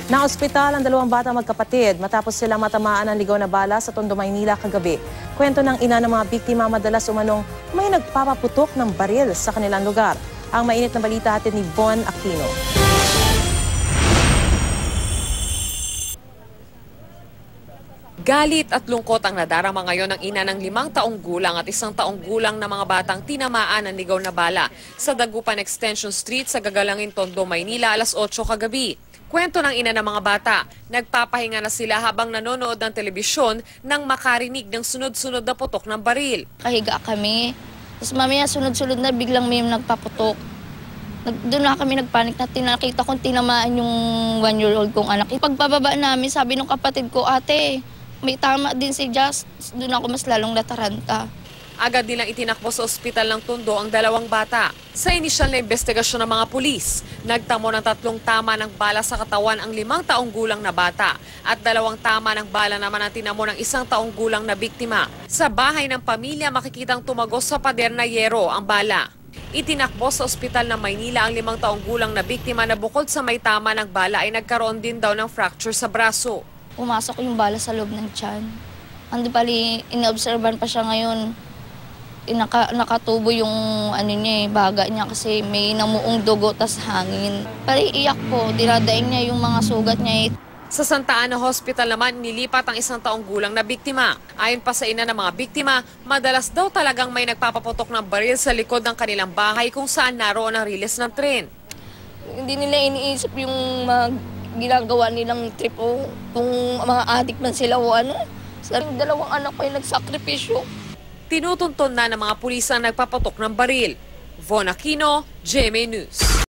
Na-ospital ang dalawang bata magkapatid matapos silang matamaan ng ligaw na bala sa Tondo, Maynila kagabi. Kwento ng ina ng mga biktima, madalas umanong may nagpapaputok ng baril sa kanilang lugar. Ang mainit na balita hatid ni Von Aquino. Galit at lungkot ang nadarama ngayon ng ina ng 5 taong gulang at 1 taong gulang na mga batang tinamaan ng ligaw na bala sa Dagupan Extension Street sa Gagalangin, Tondo, Maynila alas 8 kagabi. Kwento ng ina ng mga bata, nagpapahinga na sila habang nanonood ng telebisyon nang makarinig ng sunod-sunod na putok ng baril. Kahiga kami, tapos mamaya sunod-sunod na biglang may nagpaputok. Doon na kami nagpanik na tinakita kong tinamaan yung 1-year-old kong anak. Pagbababa namin, sabi ng kapatid ko, ate, may tama din si Just. Doon ako mas lalong nataranta. Agad nilang itinakbo sa ospital ng Tondo ang 2 bata. Sa inisyal na investigasyon ng mga pulis, nagtamo ng 3 tama ng bala sa katawan ang 5 taong gulang na bata at 2 tama ng bala naman ang tinamo ng 1 taong gulang na biktima. Sa bahay ng pamilya makikitang tumagos sa pader na yero ang bala. Itinakbo sa ospital ng Maynila ang 5 taong gulang na biktima na bukod sa may tama ng bala ay nagkaroon din daw ng fracture sa braso. Pumasok yung bala sa loob ng tiyan. Ando pali, inoobserban pa siya ngayon. Nakatubo yung baga niya kasi may namuong dugo tas hangin. Pari iyak po, dinadaing niya yung mga sugat niya. Sa Santa Ana Hospital naman, nilipat ang 1 taong gulang na biktima. Ayon pa sa ina ng mga biktima, madalas daw talagang may nagpapaputok ng baril sa likod ng kanilang bahay kung saan naroon ang riles ng tren. Hindi nila iniisip yung ginagawa nilang trip o kung mga adik man sila o ano. Sa 2 anak ko ay nagsakripisyo. Tinutunton na ng mga pulis ang nagpapatok ng baril. Von Aquino, GMA News.